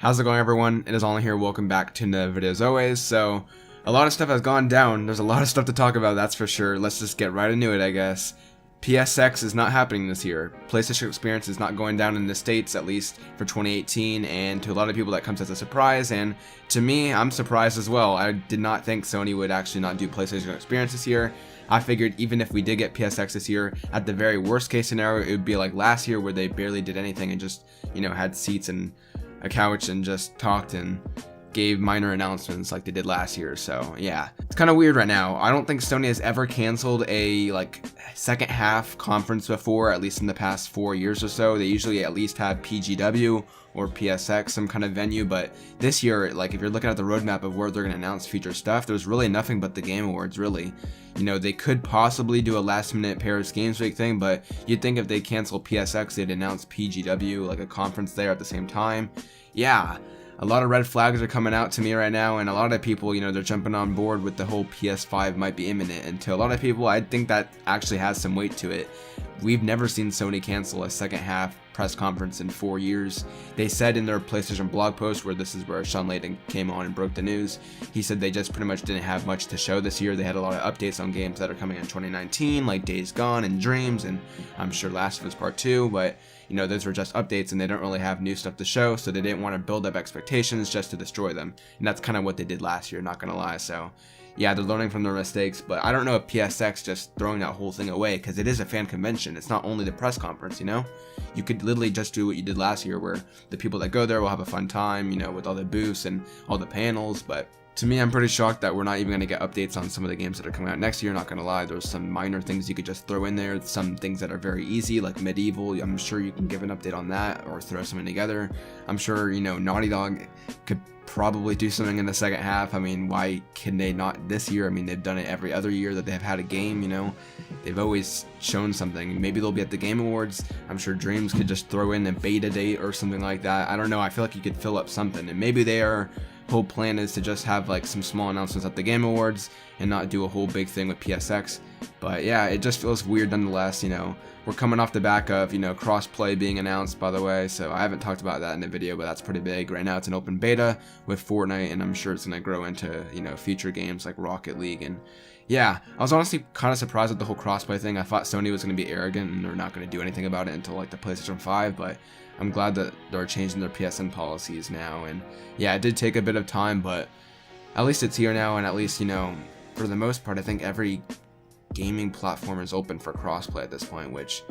How's it going, everyone? It is Only here. Welcome back to another video as always. So, a lot of stuff has gone down. There's a lot of stuff to talk about, that's for sure. Let's just get right into it, I guess. PSX is not happening this year. PlayStation Experience is not going down in the States, at least for 2018, and to a lot of people that comes as a surprise, and to me, I'm surprised as well. I did not think Sony would actually not do PlayStation Experience this year. I figured even if we did get PSX this year, at the very worst case scenario, it would be like last year where they barely did anything and just, had seats and a couch and just talked and gave minor announcements like they did last year. So yeah, it's kind of weird right now. I don't think Sony has ever canceled a second half conference before, at least in the past 4 years or so. They usually at least have PGW or PSX, some kind of venue, but this year, if you're looking at the roadmap of where they're going to announce future stuff, there's really nothing but the Game Awards, really. They could possibly do a last minute Paris Games Week thing, but you'd think if they cancel PSX, they'd announce PGW, like a conference there at the same time. Yeah, a lot of red flags are coming out to me right now, and a lot of people, they're jumping on board with the whole PS5 might be imminent, and to a lot of people, I think that actually has some weight to it. We've never seen Sony cancel a second half press conference in 4 years. They said in their PlayStation blog post, where this is where Shawn Layden came on and broke the news, he said they just pretty much didn't have much to show this year. They had a lot of updates on games that are coming in 2019, like Days Gone and Dreams, and I'm sure Last of Us Part 2, but those were just updates and they don't really have new stuff to show, so they didn't want to build up expectations just to destroy them. And that's kind of what they did last year, not gonna lie. So yeah, they're learning from their mistakes, but I don't know if PSX just throwing that whole thing away, because it is a fan convention. It's not only the press conference, You could literally just do what you did last year, where the people that go there will have a fun time, with all the booths and all the panels. But to me, I'm pretty shocked that we're not even going to get updates on some of the games that are coming out next year, not going to lie. There's some minor things you could just throw in there, some things that are very easy, like Medieval. I'm sure you can give an update on that or throw something together. I'm sure, Naughty Dog could probably do something in the second half. I mean, why can they not this year? I mean, they've done it every other year that they've had a game, They've always shown something. Maybe they'll be at the Game Awards. I'm sure Dreams could just throw in a beta date or something like that. I don't know. I feel like you could fill up something, and maybe their whole plan is to just have some small announcements at the Game Awards and not do a whole big thing with PSX. But yeah, it just feels weird nonetheless. We're coming off the back of, crossplay being announced, by the way, so I haven't talked about that in the video, but that's pretty big. Right now it's an open beta with Fortnite, and I'm sure it's going to grow into, future games like Rocket League. And yeah, I was honestly kind of surprised with the whole crossplay thing. I thought Sony was going to be arrogant and they're not going to do anything about it until the PlayStation 5, but I'm glad that they're changing their PSN policies now. And yeah, it did take a bit of time, but at least it's here now, and at least, for the most part, I think every gaming platform is open for crossplay at this point, which,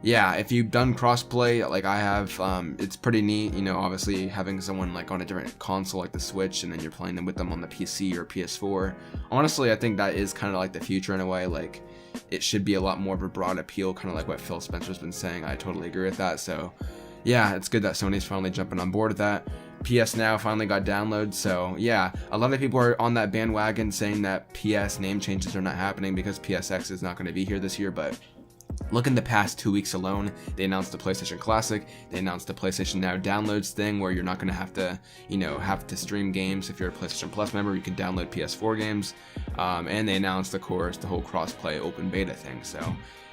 yeah, if you've done crossplay like I have, it's pretty neat, obviously having someone on a different console like the Switch, and then you're playing them with them on the PC or PS4. Honestly, I think that is kind of the future in a way. It should be a lot more of a broad appeal, kind of like what Phil Spencer's been saying. I totally agree with that. So yeah, it's good that Sony's finally jumping on board with that. PS Now finally got downloads, so yeah, a lot of people are on that bandwagon saying that PS name changes are not happening because PSX is not going to be here this year, but look, in the past 2 weeks alone, they announced the PlayStation Classic, they announced the PlayStation Now downloads thing, where you're not going to have to stream games. If you're a PlayStation Plus member, you can download PS4 games, and they announced, of course, the whole cross-play open beta thing. So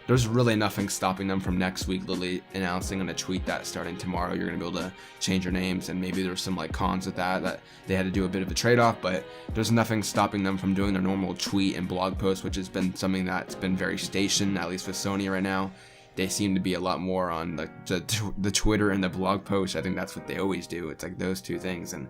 there's really nothing stopping them from next week literally announcing on a tweet that starting tomorrow you're going to be able to change your names, and maybe there's some cons with that they had to do a bit of a trade-off, but there's nothing stopping them from doing their normal tweet and blog post, which has been something that's been very stationed, at least with Sony right now. They seem to be a lot more on the Twitter and the blog post. I think that's what they always do. It's those two things, and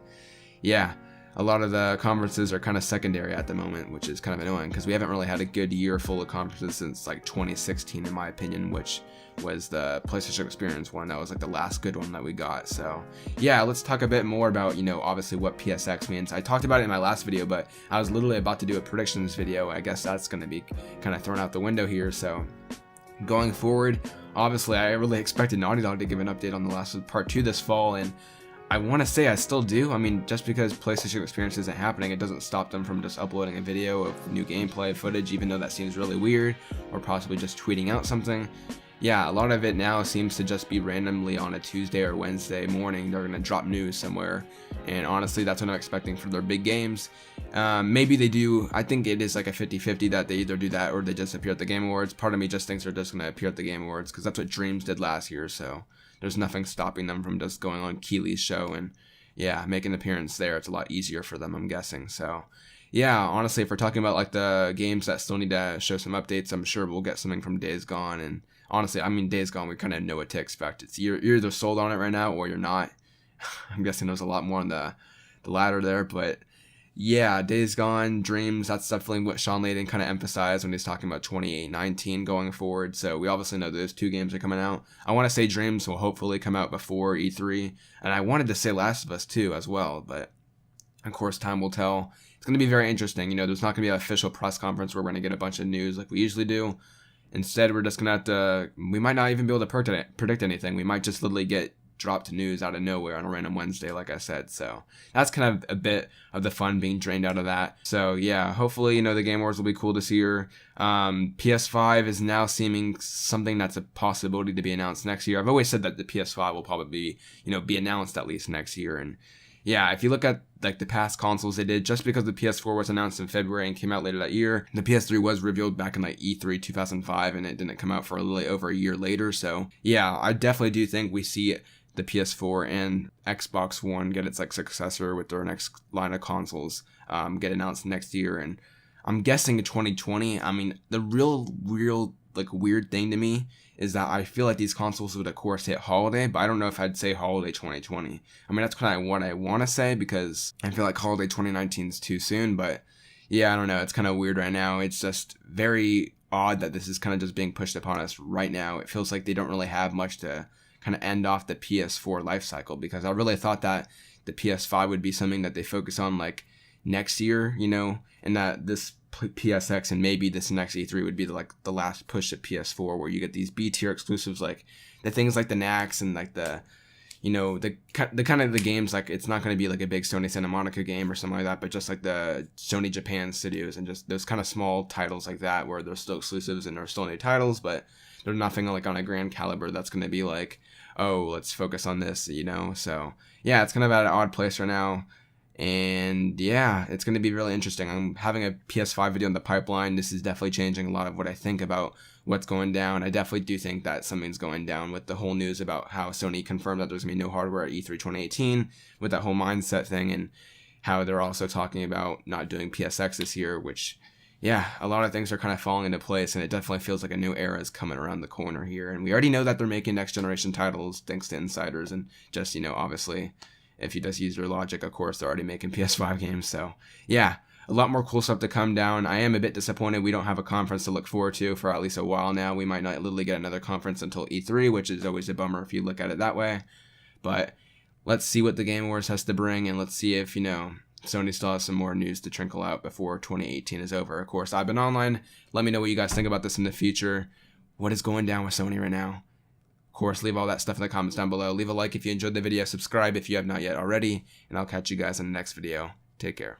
yeah, a lot of the conferences are kind of secondary at the moment, which is kind of annoying because we haven't really had a good year full of conferences since 2016, in my opinion, which was the PlayStation Experience one. That was the last good one that we got. So yeah, let's talk a bit more about, obviously what PSX means. I talked about it in my last video, but I was literally about to do a predictions video. I guess that's going to be kind of thrown out the window here. So going forward, obviously I really expected Naughty Dog to give an update on The Last of Us Part 2 this fall, and I want to say I still do. I mean, just because PlayStation Experience isn't happening, it doesn't stop them from just uploading a video of new gameplay footage, even though that seems really weird, or possibly just tweeting out something. Yeah, a lot of it now seems to just be randomly on a Tuesday or Wednesday morning. They're going to drop news somewhere, and honestly, that's what I'm expecting for their big games. Maybe they do. I think it is a 50-50 that they either do that or they just appear at the Game Awards. Part of me just thinks they're just going to appear at the Game Awards because that's what Dreams did last year, so there's nothing stopping them from just going on Keeley's show and yeah, make an appearance there. It's a lot easier for them, I'm guessing. So yeah, honestly, if we're talking about like the games that still need to show some updates, I'm sure we'll get something from Days Gone. And honestly, I mean, Days Gone, we kind of know what to expect. It's you're either sold on it right now or you're not. I'm guessing there's a lot more on the latter there, but yeah, Days Gone, Dreams, that's definitely what Shawn Layden kind of emphasized when he's talking about 28-19 going forward. So we obviously know those two games are coming out. I want to say Dreams will hopefully come out before E3, and I wanted to say Last of Us 2 as well, but of course time will tell. It's going to be very interesting. You know, there's not going to be an official press conference where we're going to get a bunch of news like we usually do. Instead, we're just going to have to, we might not even be able to predict anything. We might just literally get dropped news out of nowhere on a random Wednesday, like I said. So that's kind of a bit of the fun being drained out of that. So yeah, hopefully, you know, the Game Awards will be cool this year. PS5 is now seeming something that's a possibility to be announced next year. I've always said that the PS5 will probably be, you know, be announced at least next year. And yeah, if you look at like the past consoles they did, just because the PS4 was announced in February and came out later that year, the PS3 was revealed back in like E3 2005 and it didn't come out for a little over a year later. So yeah, I definitely do think we see the PS4 and Xbox One get its like successor with their next line of consoles get announced next year. And I'm guessing in 2020. I mean, the real like weird thing to me is that I feel like these consoles would of course hit holiday, but I don't know if I'd say holiday 2020. I mean, that's kind of what I want to say because I feel like holiday 2019 is too soon, but yeah, I don't know. It's kind of weird right now. It's just very odd that this is kind of just being pushed upon us right now. It feels like they don't really have much to kind of end off the PS4 life cycle, because I really thought that the PS5 would be something that they focus on like next year, you know, and that this PSX and maybe this next E3 would be the last push at PS4 where you get these B tier exclusives, like the things like the Knax and like the, you know, the kind of the games, like it's not going to be like a big Sony Santa Monica game or something like that, but just like the Sony Japan studios and just those kind of small titles like that where they're still exclusives and they're still new titles, but they're nothing like on a grand caliber that's going to be like, oh, let's focus on this, you know? So yeah, it's kind of at an odd place right now. And yeah, it's going to be really interesting. I'm having a PS5 video in the pipeline. This is definitely changing a lot of what I think about what's going down. I definitely do think that something's going down with the whole news about how Sony confirmed that there's going to be no hardware at E3 2018 with that whole mindset thing, and how they're also talking about not doing PSX this year, which, yeah, a lot of things are kind of falling into place, and it definitely feels like a new era is coming around the corner here. And we already know that they're making next generation titles thanks to insiders, and just, you know, obviously, if you just use your logic, of course, they're already making PS5 games. So yeah, a lot more cool stuff to come down. I am a bit disappointed we don't have a conference to look forward to for at least a while now. We might not literally get another conference until E3, which is always a bummer if you look at it that way. But let's see what the Game Awards has to bring, and let's see if, you know, Sony still has some more news to trickle out before 2018 is over. Of course, I've been online. Let me know what you guys think about this in the future. What is going down with Sony right now? Of course, leave all that stuff in the comments down below. Leave a like if you enjoyed the video. Subscribe if you have not yet already. And I'll catch you guys in the next video. Take care.